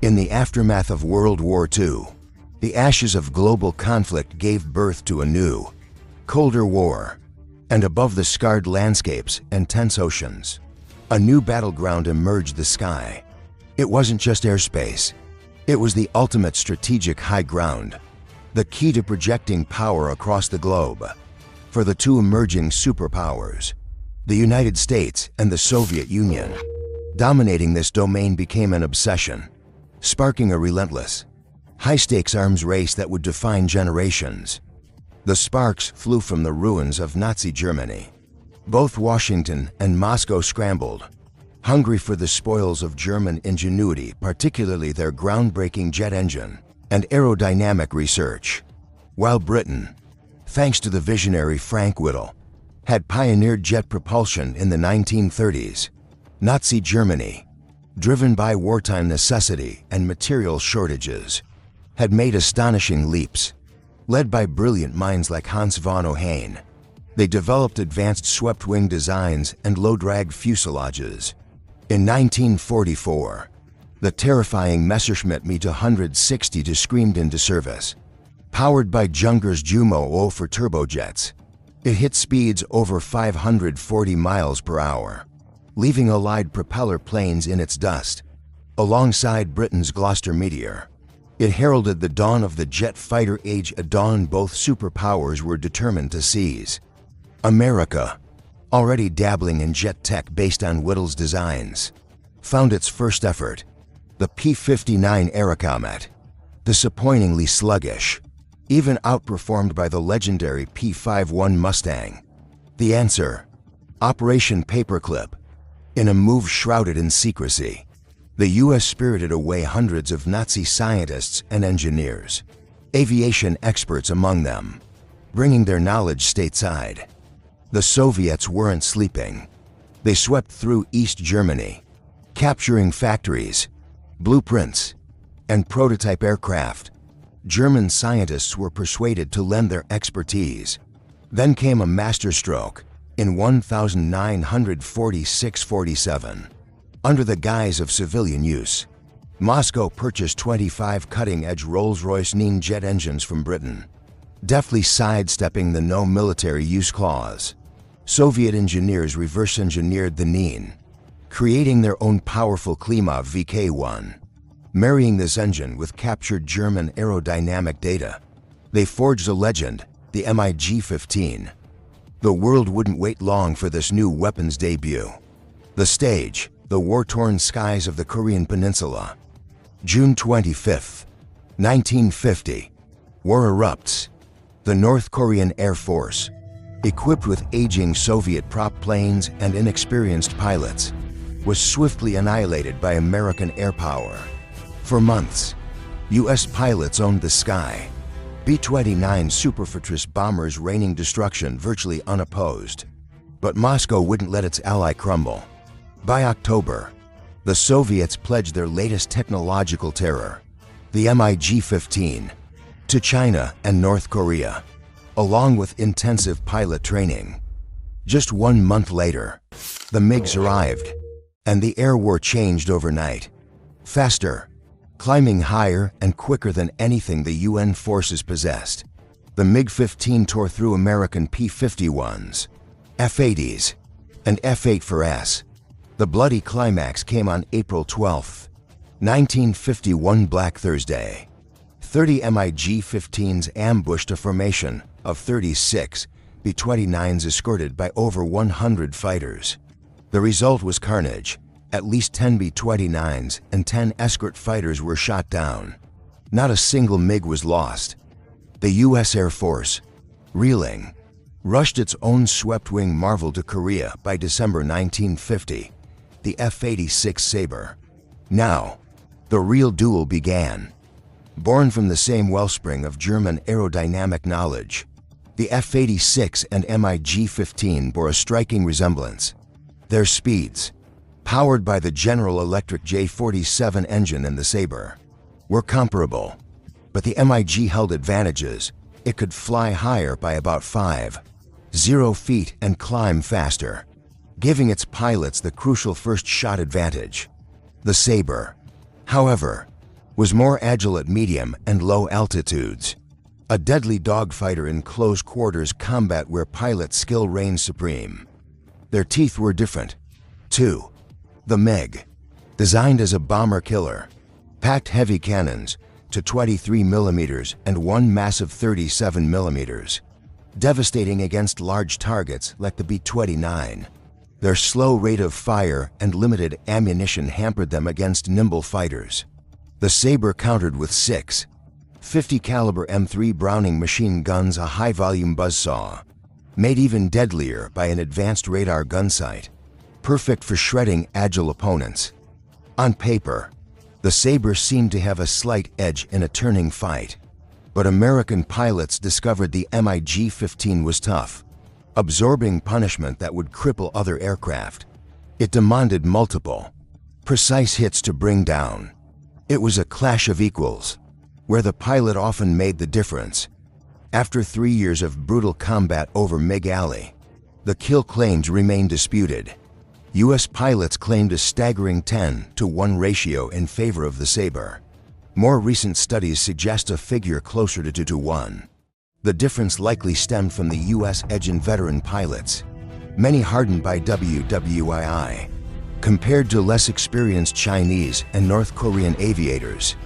In the aftermath of World War II, the ashes of global conflict gave birth to a new, colder war, and above the scarred landscapes and tense oceans, a new battleground emerged the sky. It wasn't just airspace. It was the ultimate strategic high ground, the key to projecting power across the globe. For the two emerging superpowers, the United States and the Soviet Union, dominating this domain became an obsession, sparking a relentless, high-stakes arms race that would define generations. The sparks flew from the ruins of Nazi Germany. Both Washington and Moscow scrambled, hungry for the spoils of German ingenuity, particularly their groundbreaking jet engine and aerodynamic research, while Britain, thanks to the visionary Frank Whittle, had pioneered jet propulsion in the 1930s. Nazi Germany, driven by wartime necessity and material shortages, had made astonishing leaps. Led by brilliant minds like Hans von Ohain, they developed advanced swept-wing designs and low-drag fuselages. In 1944, the terrifying Messerschmitt Me 160 screamed into service. Powered by Junger's Jumo 0 turbojets, it hit speeds over 540 miles per hour, leaving Allied propeller planes in its dust. Alongside Britain's Gloucester Meteor, it heralded the dawn of the jet fighter age, a dawn both superpowers were determined to seize. America, already dabbling in jet tech based on Whittle's designs, found its first effort, the P-59 Aerocomet, disappointingly sluggish, even outperformed by the legendary P-51 Mustang. The answer: Operation Paperclip. In a move shrouded in secrecy, the U.S. spirited away hundreds of Nazi scientists and engineers, aviation experts among them, bringing their knowledge stateside. The Soviets weren't sleeping. They swept through East Germany, capturing factories, blueprints, and prototype aircraft. German scientists were persuaded to lend their expertise. Then came a masterstroke in 1946-47. Under the guise of civilian use, Moscow purchased 25 cutting-edge Rolls-Royce Nene jet engines from Britain, deftly sidestepping the no military use clause. Soviet engineers reverse-engineered the Nene, creating their own powerful Klimov VK-1. Marrying this engine with captured German aerodynamic data, they forged a legend, the MiG-15. The world wouldn't wait long for this new weapon's debut. The stage: the war-torn skies of the Korean Peninsula. June 25, 1950. War erupts. The North Korean Air Force, equipped with aging Soviet prop planes and inexperienced pilots, was swiftly annihilated by American air power. For months, U.S. pilots owned the sky, B-29 Superfortress bombers raining destruction virtually unopposed. But Moscow wouldn't let its ally crumble. By October, the Soviets pledged their latest technological terror, the MiG-15, to China and North Korea, along with intensive pilot training. Just 1 month later, the MiGs arrived, and the air war changed overnight. Faster, climbing higher and quicker than anything the UN forces possessed, the MiG-15 tore through American P-51s, F-80s, and F-8s. The bloody climax came on April 12, 1951, Black Thursday. 30 MiG-15s ambushed a formation of 36 B-29s escorted by over 100 fighters. The result was carnage. At least 10 B-29s and 10 escort fighters were shot down. Not a single MiG was lost. The U.S. Air Force, reeling, rushed its own swept-wing marvel to Korea by December 1950, the F-86 Sabre. Now, the real duel began. Born from the same wellspring of German aerodynamic knowledge, the F-86 and MiG-15 bore a striking resemblance. Their speeds, powered by the General Electric J-47 engine in the Sabre, were comparable, but the MiG held advantages. It could fly higher by about 5.0 feet and climb faster, giving its pilots the crucial first shot advantage. The Sabre, however, was more agile at medium and low altitudes. A deadly dogfighter in close quarters combat where pilot skill reigned supreme. Their teeth were different. 2. The MiG. Designed as a bomber killer, packed heavy cannons to 23 mm and one massive 37 mm, devastating against large targets like the B-29. Their slow rate of fire and limited ammunition hampered them against nimble fighters. The Sabre countered with 6 .50 caliber M3 Browning machine guns, a high-volume buzzsaw, made even deadlier by an advanced radar gun sight, perfect for shredding agile opponents. On paper, the Sabre seemed to have a slight edge in a turning fight, but American pilots discovered the MiG-15 was tough, absorbing punishment that would cripple other aircraft. It demanded multiple, precise hits to bring down. It was a clash of equals, where the pilot often made the difference. After 3 years of brutal combat over MiG Alley, the kill claims remain disputed. U.S. pilots claimed a staggering 10-to-1 ratio in favor of the Sabre. More recent studies suggest a figure closer to 2-to-1. The difference likely stemmed from the U.S. edge in veteran pilots, many hardened by WWII, compared to less experienced Chinese and North Korean aviators.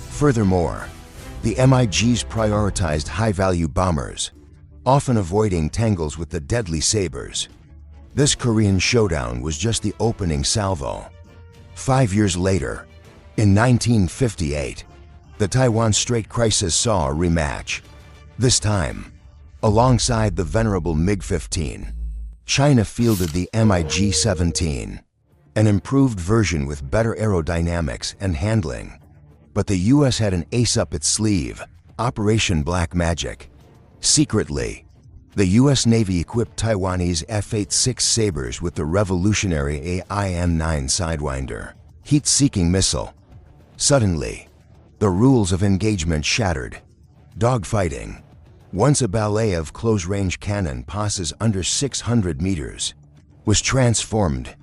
Furthermore, the MiGs prioritized high-value bombers, often avoiding tangles with the deadly Sabres. This Korean showdown was just the opening salvo. 5 years later, in 1958, the Taiwan Strait crisis saw a rematch. This time, alongside the venerable MiG-15, China fielded the MiG-17, an improved version with better aerodynamics and handling. But the U.S. had an ace up its sleeve, Operation Black Magic. Secretly, the U.S. Navy equipped Taiwanese F-86 Sabres with the revolutionary AIM-9 Sidewinder heat-seeking missile. Suddenly, the rules of engagement shattered. Dogfighting, once a ballet of close-range cannon passes under 600 meters, was transformed.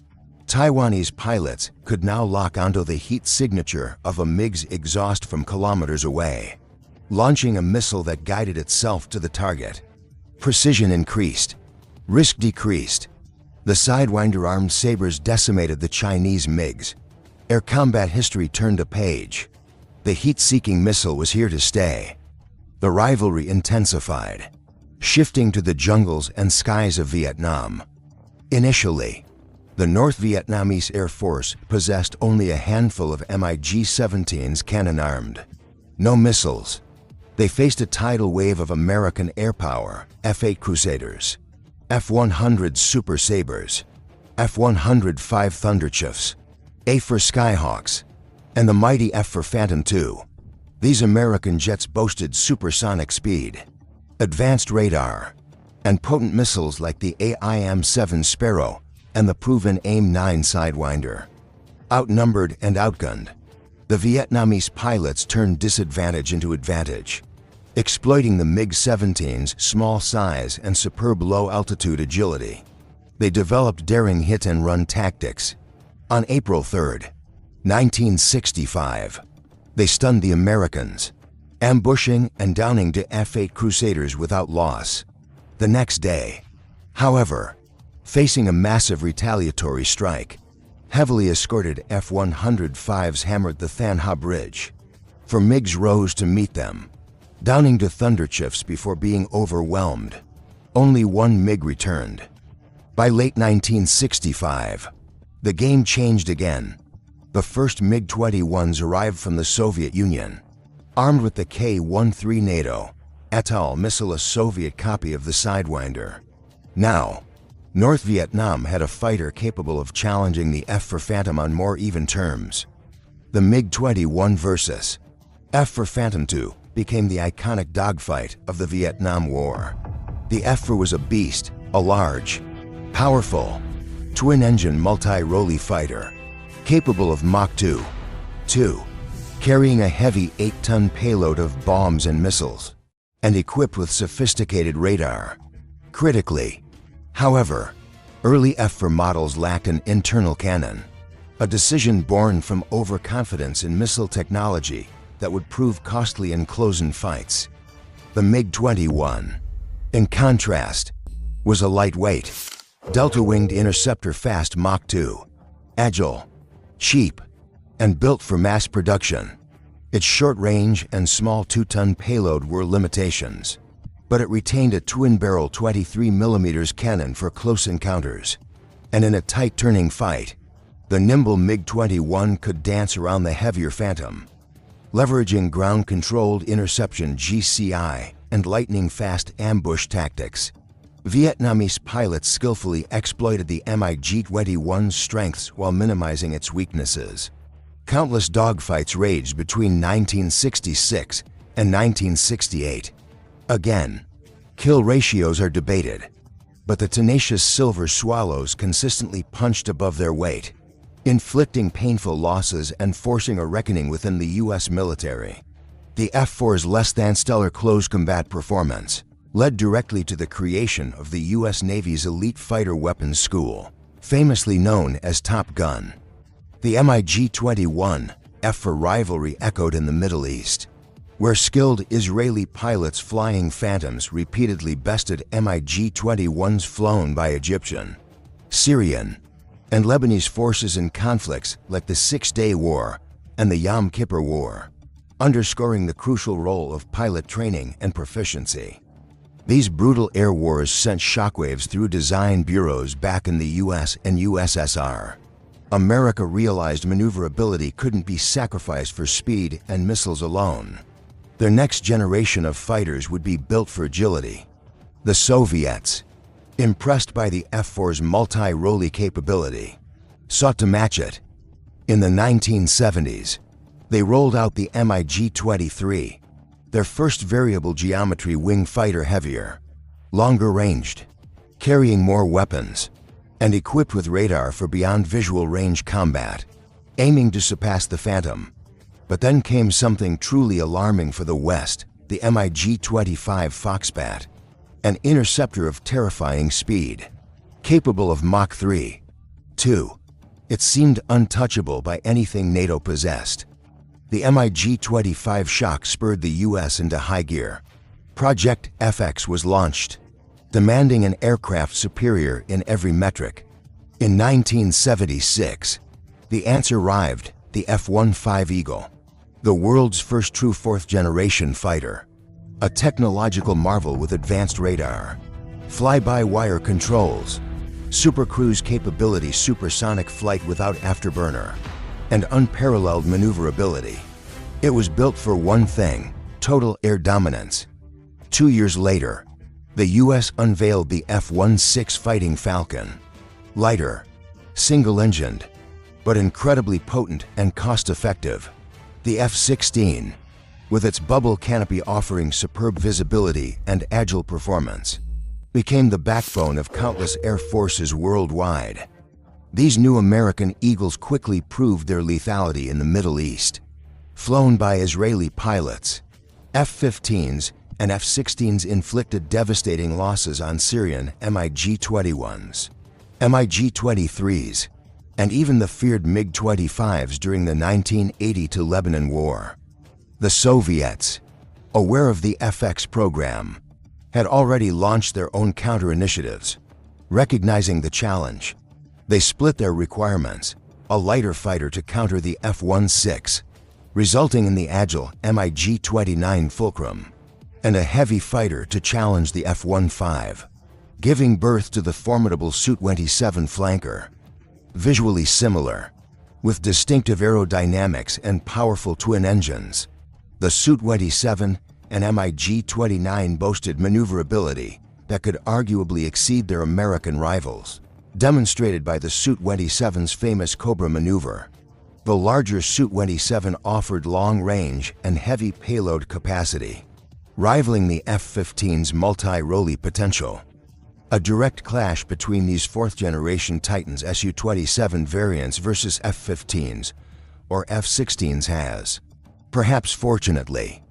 Taiwanese pilots could now lock onto the heat signature of a MiG's exhaust from kilometers away, launching a missile that guided itself to the target. Precision increased, risk decreased. The Sidewinder-armed Sabres decimated the Chinese MiGs. Air combat history turned a page. The heat-seeking missile was here to stay. The rivalry intensified, shifting to the jungles and skies of Vietnam. Initially, the North Vietnamese Air Force possessed only a handful of MiG-17s cannon-armed. No missiles. They faced a tidal wave of American air power, F-8 Crusaders, F-100 Super Sabres, F-105 Thunderchiefs, A for Skyhawks, and the mighty F for Phantom II. These American jets boasted supersonic speed, advanced radar, and potent missiles like the AIM-7 Sparrow and the proven AIM-9 Sidewinder. Outnumbered and outgunned, the Vietnamese pilots turned disadvantage into advantage, exploiting the MiG-17's small size and superb low-altitude agility. They developed daring hit-and-run tactics. On April 3, 1965, they stunned the Americans, ambushing and downing the F-8 Crusaders without loss. The next day, however, facing a massive retaliatory strike, heavily escorted F-105s hammered the Than Ha Bridge. For MiGs rose to meet them, downing to Thunderchiefs before being overwhelmed. Only one MiG returned. By late 1965, the game changed again. The first MiG-21s arrived from the Soviet Union, armed with the K-13 NATO Atoll missile, a Soviet copy of the Sidewinder. Now, North Vietnam had a fighter capable of challenging the F for Phantom on more even terms. The MiG-21 versus F for Phantom II became the iconic dogfight of the Vietnam War. The F-4 was a beast, a large, powerful, twin-engine multi-role fighter, capable of Mach 2, carrying a heavy 8-ton payload of bombs and missiles, and equipped with sophisticated radar. Critically, however, early F-4 models lacked an internal cannon, a decision born from overconfidence in missile technology that would prove costly in close-in fights. The MiG-21, in contrast, was a lightweight, delta-winged interceptor fast Mach 2, agile, cheap, and built for mass production. Its short range and small 2-ton payload were limitations, but it retained a twin-barrel 23mm cannon for close encounters. And in a tight-turning fight, the nimble MiG-21 could dance around the heavier Phantom. Leveraging ground-controlled interception (GCI) and lightning-fast ambush tactics, Vietnamese pilots skillfully exploited the MiG-21's strengths while minimizing its weaknesses. Countless dogfights raged between 1966 and 1968. Again, kill ratios are debated, but the tenacious Silver Swallows consistently punched above their weight, inflicting painful losses and forcing a reckoning within the U.S. military. The F-4's less-than-stellar close combat performance led directly to the creation of the U.S. Navy's elite fighter weapons school, famously known as Top Gun. The MiG-21 F for rivalry echoed in the Middle East, where skilled Israeli pilots flying Phantoms repeatedly bested MiG-21s flown by Egyptian, Syrian, and Lebanese forces in conflicts like the Six-Day War and the Yom Kippur War, underscoring the crucial role of pilot training and proficiency. These brutal air wars sent shockwaves through design bureaus back in the US and USSR. America realized maneuverability couldn't be sacrificed for speed and missiles alone. Their next generation of fighters would be built for agility. The Soviets, impressed by the F-4's multi-role capability, sought to match it. In the 1970s, they rolled out the MiG-23, their first variable geometry wing fighter, heavier, longer ranged, carrying more weapons, and equipped with radar for beyond visual range combat, aiming to surpass the Phantom. But then came something truly alarming for the West: the MiG-25 Foxbat, an interceptor of terrifying speed, capable of Mach 3. 2. It seemed untouchable by anything NATO possessed. The MiG-25 shock spurred the U.S. into high gear. Project FX was launched, demanding an aircraft superior in every metric. In 1976, the answer arrived: the F-15 Eagle, the world's first true fourth-generation fighter. A technological marvel with advanced radar, fly-by-wire controls, supercruise capability, supersonic flight without afterburner, and unparalleled maneuverability. It was built for one thing: total air dominance. 2 years later, the U.S. unveiled the F-16 Fighting Falcon. Lighter, single-engined, but incredibly potent and cost-effective. The F-16, with its bubble canopy offering superb visibility and agile performance, became the backbone of countless air forces worldwide. These new American Eagles quickly proved their lethality in the Middle East. Flown by Israeli pilots, F-15s and F-16s inflicted devastating losses on Syrian MiG-21s, MiG-23s, and even the feared MiG-25s during the 1980 Lebanon War. The Soviets, aware of the FX program, had already launched their own counter-initiatives. Recognizing the challenge, they split their requirements: a lighter fighter to counter the F-16, resulting in the agile MiG-29 Fulcrum, and a heavy fighter to challenge the F-15, giving birth to the formidable Su-27 Flanker. Visually similar, with distinctive aerodynamics and powerful twin engines, the Su-27 and MiG-29 boasted maneuverability that could arguably exceed their American rivals, demonstrated by the Su-27's famous Cobra maneuver. The larger Su-27 offered long range and heavy payload capacity, rivaling the F-15's multi-role potential. A direct clash between these fourth-generation Titans Su-27 variants versus F-15s or F-16s has, perhaps fortunately,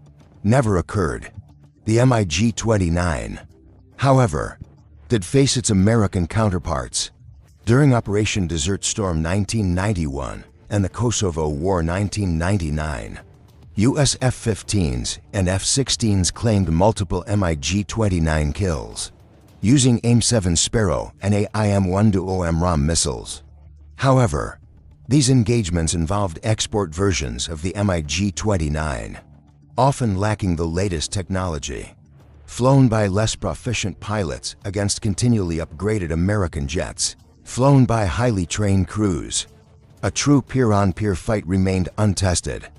never occurred. The MiG-29, however, did face its American counterparts. During Operation Desert Storm 1991 and the Kosovo War 1999, US F-15s and F-16s claimed multiple MiG-29 kills, using AIM-7 Sparrow and AIM-120M ROM missiles. However, these engagements involved export versions of the MiG-29, often lacking the latest technology, flown by less proficient pilots against continually upgraded American jets, flown by highly trained crews. A true peer-on-peer fight remained untested.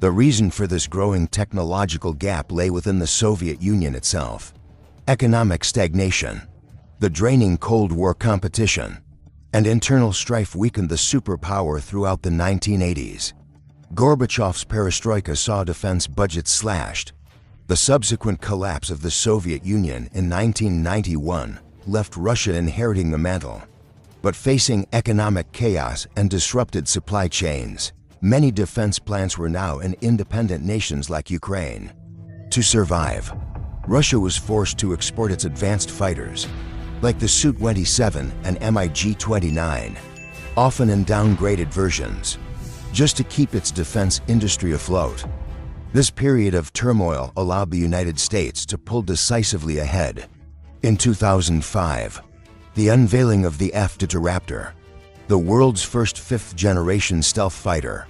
The reason for this growing technological gap lay within the Soviet Union itself. Economic stagnation, the draining Cold War competition, and internal strife weakened the superpower throughout the 1980s. Gorbachev's perestroika saw defense budgets slashed. The subsequent collapse of the Soviet Union in 1991 left Russia inheriting the mantle. But facing economic chaos and disrupted supply chains, many defense plants were now in independent nations like Ukraine. To survive, Russia was forced to export its advanced fighters, like the Su-27 and MiG-29, often in downgraded versions, just to keep its defense industry afloat. This period of turmoil allowed the United States to pull decisively ahead. In 2005, the unveiling of the F-22 Raptor, the world's first fifth-generation stealth fighter,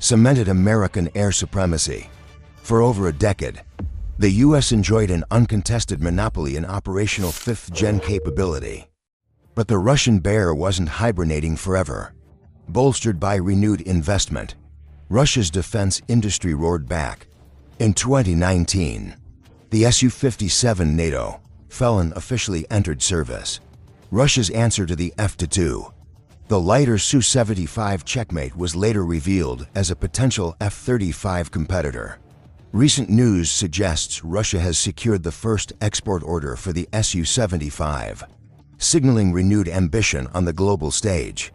cemented American air supremacy. For over a decade, the U.S. enjoyed an uncontested monopoly in operational fifth-gen capability. But the Russian bear wasn't hibernating forever. Bolstered by renewed investment, Russia's defense industry roared back. In 2019, the Su-57 NATO Felon officially entered service. Russia's answer to the F-22, the lighter Su-75 Checkmate, was later revealed as a potential F-35 competitor. Recent news suggests Russia has secured the first export order for the Su-75, signaling renewed ambition on the global stage.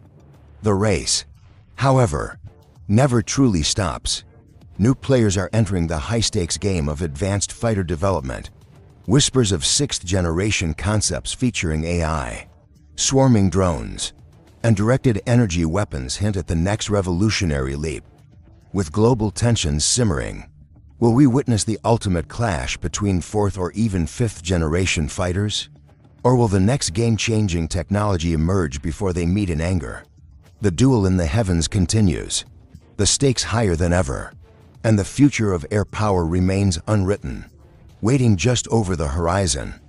The race, however, never truly stops. New players are entering the high-stakes game of advanced fighter development. Whispers of sixth-generation concepts featuring AI, swarming drones, and directed energy weapons hint at the next revolutionary leap. With global tensions simmering, will we witness the ultimate clash between fourth or even fifth-generation fighters? Or will the next game-changing technology emerge before they meet in anger? The duel in the heavens continues, the stakes higher than ever, and the future of air power remains unwritten, waiting just over the horizon.